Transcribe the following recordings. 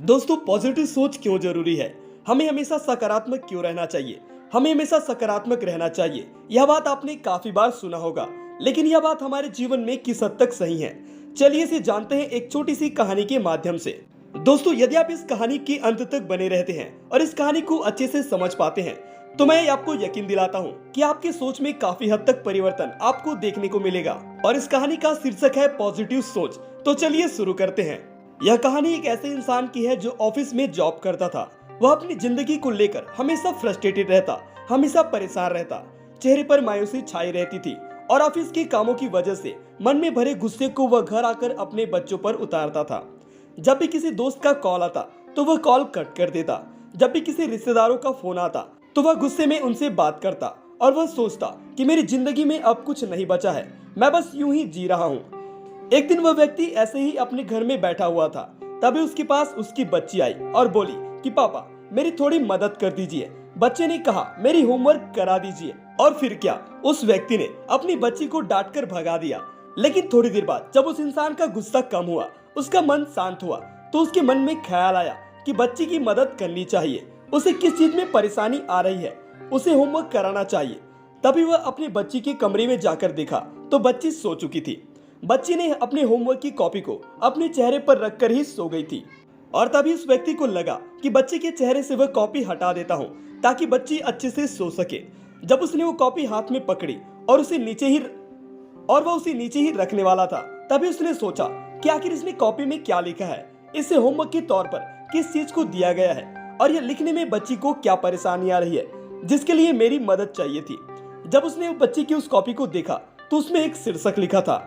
दोस्तों, पॉजिटिव सोच क्यों जरूरी है? हमें हमेशा सकारात्मक क्यों रहना चाहिए? हमें हमेशा सकारात्मक रहना चाहिए। यह बात आपने काफी बार सुना होगा, लेकिन यह बात हमारे जीवन में किस हद तक सही है? चलिए इसे जानते हैं एक छोटी सी कहानी के माध्यम से। दोस्तों, यदि आप इस कहानी के अंत तक बने रहते हैं और इस कहानी को अच्छे से समझ पाते हैं, तो मैं आपको यकीन दिलाता हूँ कि आपके सोच में काफी हद तक परिवर्तन आपको देखने को मिलेगा। और इस कहानी का शीर्षक है पॉजिटिव सोच। तो चलिए शुरू करते हैं। यह कहानी एक ऐसे इंसान की है जो ऑफिस में जॉब करता था। वह अपनी जिंदगी को लेकर हमेशा फ्रस्ट्रेटेड रहता, हमेशा परेशान रहता, चेहरे पर मायूसी छाई रहती थी और ऑफिस के कामों की वजह से मन में भरे गुस्से को वह घर आकर अपने बच्चों पर उतारता था। जब भी किसी दोस्त का कॉल आता तो वह कॉल कट कर देता। जब भी किसी रिश्तेदारों का फोन आता तो वह गुस्से में उनसे बात करता और वह सोचता कि मेरी जिंदगी में अब कुछ नहीं बचा है, मैं बस यूं ही जी रहा हूँ। एक दिन वह व्यक्ति ऐसे ही अपने घर में बैठा हुआ था। तभी उसके पास उसकी बच्ची आई और बोली कि पापा, मेरी थोड़ी मदद कर दीजिए। बच्चे ने कहा, मेरी होमवर्क करा दीजिए। और फिर क्या, उस व्यक्ति ने अपनी बच्ची को डांट कर भगा दिया। लेकिन थोड़ी देर बाद जब उस इंसान का गुस्सा कम हुआ, उसका मन शांत हुआ, तो उसके मन में ख्याल आया कि बच्ची की मदद करनी चाहिए। उसे किस चीज में परेशानी आ रही है, उसे होमवर्क कराना चाहिए। तभी वह अपनी बच्ची के कमरे में जाकर देखा तो बच्ची सो चुकी थी। बच्ची ने अपने होमवर्क की कॉपी को अपने चेहरे पर रखकर ही सो गई थी। और तभी उस व्यक्ति को लगा कि बच्चे के चेहरे से वह कॉपी हटा देता हूँ ताकि बच्ची अच्छे से सो सके। जब उसने वो कॉपी हाथ में पकड़ी और वह उसे नीचे ही रखने वाला था, तभी उसने सोचा कि आखिर इसने कॉपी में क्या लिखा है, इसे होमवर्क के तौर पर किस चीज को दिया गया है और यह लिखने में बच्ची को क्या परेशानी आ रही है जिसके लिए मेरी मदद चाहिए थी। जब उसने बच्ची की उस कॉपी को देखा तो उसमें एक शीर्षक लिखा था।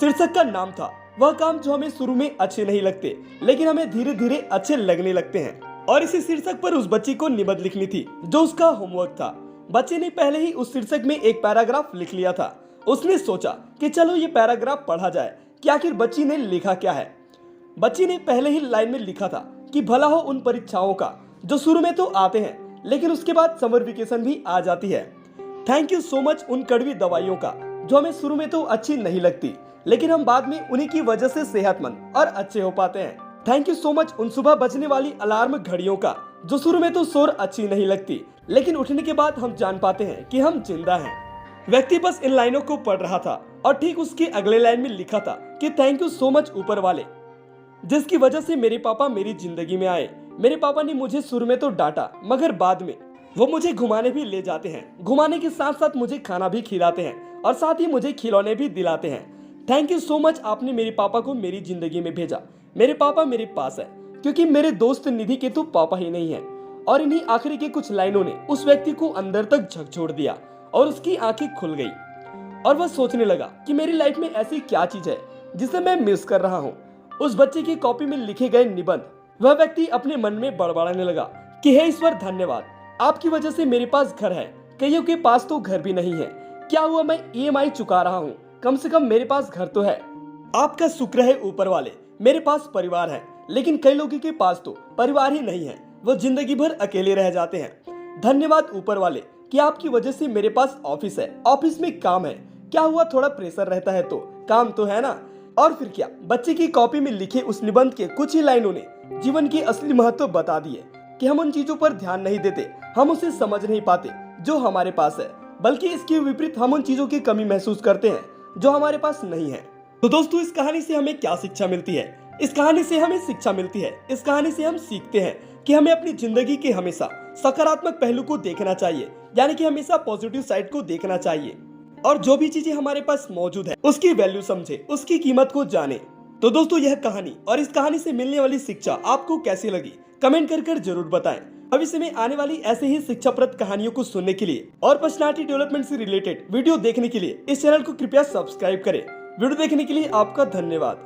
शीर्षक का नाम था, वह काम जो हमें शुरू में अच्छे नहीं लगते लेकिन हमें धीरे धीरे अच्छे लगने लगते हैं। और इसी शीर्षक पर उस बच्ची को निबंध लिखनी थी जो उसका होमवर्क था। बच्चे ने पहले ही उस शीर्षक में एक पैराग्राफ लिख लिया था। उसने सोचा कि चलो ये पैराग्राफ पढ़ा जाए कि आखिर बच्ची ने लिखा क्या है। बच्ची ने पहले ही लाइन में लिखा था कि भला हो उन परीक्षाओं का जो शुरू में तो आते हैं लेकिन उसके बाद समर वेकेशन भी आ जाती है। थैंक यू सो मच उन कड़वी दवाइयों का जो हमें शुरू में तो अच्छी नहीं लगती लेकिन हम बाद में उन्हीं की वजह से सेहतमंद और अच्छे हो पाते हैं। थैंक यू सो मच उन सुबह बजने वाली अलार्म घड़ियों का जो शुरू में तो शोर अच्छी नहीं लगती लेकिन उठने के बाद हम जान पाते हैं कि हम जिंदा हैं। व्यक्ति बस इन लाइनों को पढ़ रहा था और ठीक उसके अगले लाइन में लिखा था कि थैंक यू सो मच ऊपर वाले, जिसकी वजह से मेरे पापा मेरी जिंदगी में आए। मेरे पापा ने मुझे शुरू में तो डांटा मगर बाद में वो मुझे घुमाने भी ले जाते हैं। घुमाने के साथ साथ मुझे खाना भी खिलाते हैं और साथ ही मुझे खिलौने भी दिलाते हैं। थैंक यू सो मच, आपने मेरे पापा को मेरी जिंदगी में भेजा। मेरे पापा मेरे पास है क्योंकि मेरे दोस्त निधि के तो पापा ही नहीं है। और इन्हीं आखिरी के कुछ लाइनों ने उस व्यक्ति को अंदर तक झकझोर दिया और उसकी आंखें खुल गई और वह सोचने लगा कि मेरी लाइफ में ऐसी क्या चीज है जिसे मैं मिस कर रहा हूँ। उस बच्चे की कॉपी में लिखे गए निबंध, वह व्यक्ति अपने मन में बड़बड़ाने लगा कि हे ईश्वर धन्यवाद, आपकी वजह से मेरे पास घर है, कईयों के पास तो घर भी नहीं है। क्या हुआ, मैं EMI चुका रहा हूँ, कम से कम मेरे पास घर तो है। आपका शुक्र है ऊपर वाले, मेरे पास परिवार है लेकिन कई लोगों के पास तो परिवार ही नहीं है, वो जिंदगी भर अकेले रह जाते हैं। धन्यवाद ऊपर वाले कि आपकी वजह से मेरे पास ऑफिस है, ऑफिस में काम है। क्या हुआ, थोड़ा प्रेशर रहता है तो काम तो है ना। और फिर क्या, बच्चे की कॉपी में लिखे उस निबंध के कुछ ही लाइनों ने जीवन की असली महत्व बता दिए कि हम उन चीजों पर ध्यान नहीं देते, हम उसे समझ नहीं पाते जो हमारे पास है, बल्कि इसके विपरीत हम उन चीजों की कमी महसूस करते हैं जो हमारे पास नहीं है। तो दोस्तों, इस कहानी से हमें क्या शिक्षा मिलती है? इस कहानी से हमें शिक्षा मिलती है, इस कहानी से हम सीखते हैं कि हमें अपनी जिंदगी के हमेशा सकारात्मक पहलू को देखना चाहिए, यानी कि हमेशा पॉजिटिव साइड को देखना चाहिए और जो भी चीजें हमारे पास मौजूद है उसकी वैल्यू समझे, उसकी कीमत को जाने। तो दोस्तों, यह कहानी और इस कहानी से मिलने वाली शिक्षा आपको कैसी लगी कमेंट कर जरूर बताएं। भविष्य में आने वाली ऐसे ही शिक्षाप्रद कहानियों को सुनने के लिए और पर्सनालिटी डेवलपमेंट से रिलेटेड वीडियो देखने के लिए इस चैनल को कृपया सब्सक्राइब करें। वीडियो देखने के लिए आपका धन्यवाद।